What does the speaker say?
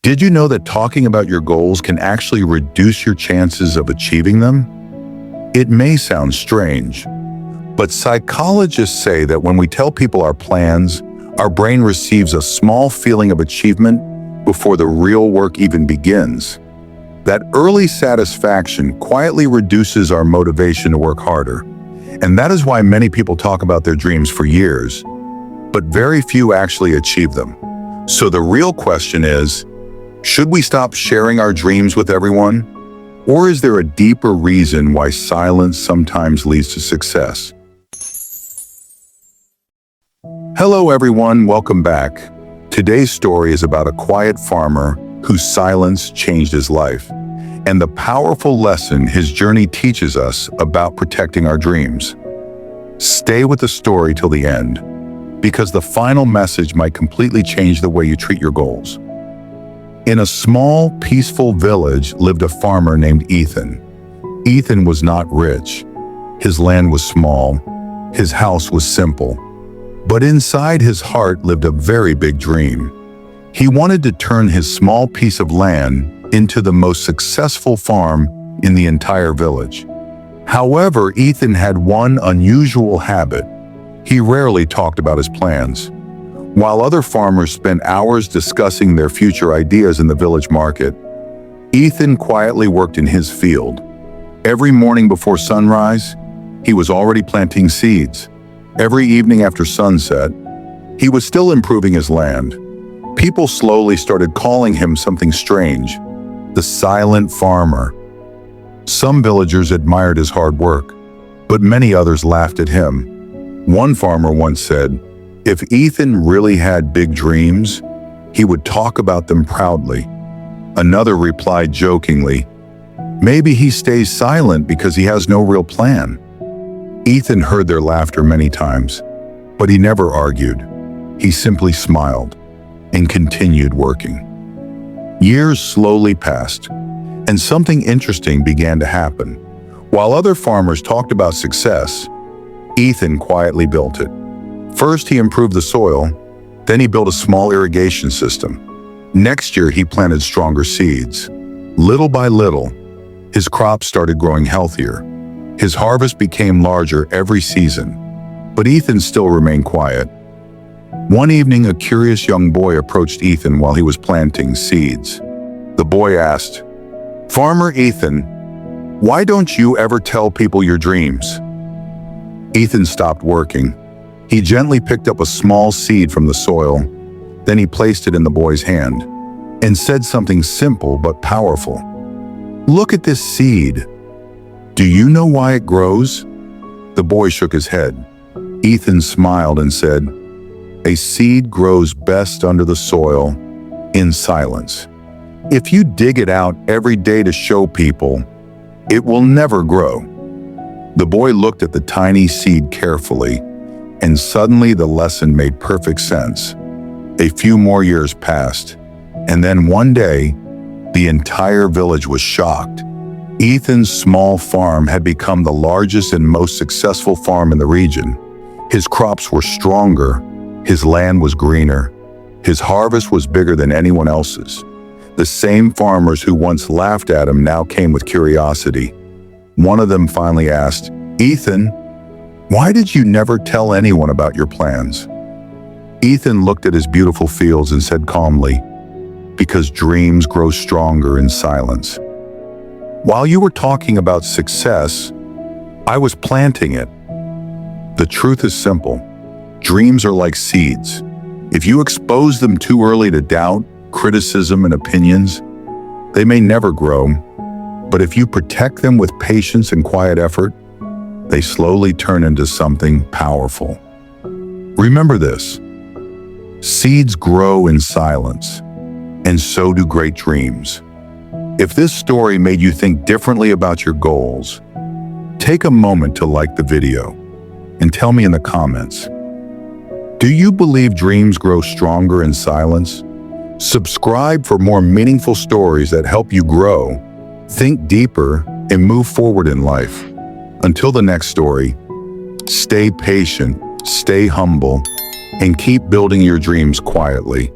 Did you know that talking about your goals can actually reduce your chances of achieving them? It may sound strange, but psychologists say that when we tell people our plans, our brain receives a small feeling of achievement before the real work even begins. That early satisfaction quietly reduces our motivation to work harder. And that is why many people talk about their dreams for years, but very few actually achieve them. So the real question is, should we stop sharing our dreams with everyone? Or is there a deeper reason why silence sometimes leads to success? Hello everyone, welcome back. Today's story is about a quiet farmer whose silence changed his life, and the powerful lesson his journey teaches us about protecting our dreams. Stay with the story till the end, because the final message might completely change the way you treat your goals. In a small, peaceful village lived a farmer named Ethan. Ethan was not rich. His land was small. His house was simple. But inside his heart lived a very big dream. He wanted to turn his small piece of land into the most successful farm in the entire village. However, Ethan had one unusual habit. He rarely talked about his plans. While other farmers spent hours discussing their future ideas in the village market, Ethan quietly worked in his field. Every morning before sunrise, he was already planting seeds. Every evening after sunset, he was still improving his land. People slowly started calling him something strange, the silent farmer. Some villagers admired his hard work, but many others laughed at him. One farmer once said, "If Ethan really had big dreams, he would talk about them proudly." Another replied jokingly, "Maybe he stays silent because he has no real plan." Ethan heard their laughter many times, but he never argued. He simply smiled and continued working. Years slowly passed, and something interesting began to happen. While other farmers talked about success, Ethan quietly built it. First, he improved the soil, then he built a small irrigation system. Next year, he planted stronger seeds. Little by little, his crops started growing healthier. His harvest became larger every season, but Ethan still remained quiet. One evening, a curious young boy approached Ethan while he was planting seeds. The boy asked, "Farmer Ethan, why don't you ever tell people your dreams?" Ethan stopped working. He gently picked up a small seed from the soil, then he placed it in the boy's hand and said something simple but powerful. "Look at this seed. Do you know why it grows?" The boy shook his head. Ethan smiled and said, "A seed grows best under the soil, in silence. If you dig it out every day to show people, it will never grow." The boy looked at the tiny seed carefully, and suddenly the lesson made perfect sense. A few more years passed, and then one day, the entire village was shocked. Ethan's small farm had become the largest and most successful farm in the region. His crops were stronger, his land was greener, his harvest was bigger than anyone else's. The same farmers who once laughed at him now came with curiosity. One of them finally asked, "Ethan, why did you never tell anyone about your plans?" Ethan looked at his beautiful fields and said calmly, "Because dreams grow stronger in silence. While you were talking about success, I was planting it." The truth is simple. Dreams are like seeds. If you expose them too early to doubt, criticism, and opinions, they may never grow. But if you protect them with patience and quiet effort, they slowly turn into something powerful. Remember this: seeds grow in silence, and so do great dreams. If this story made you think differently about your goals, take a moment to like the video and tell me in the comments. Do you believe dreams grow stronger in silence? Subscribe for more meaningful stories that help you grow, think deeper, and move forward in life. Until the next story, stay patient, stay humble, and keep building your dreams quietly.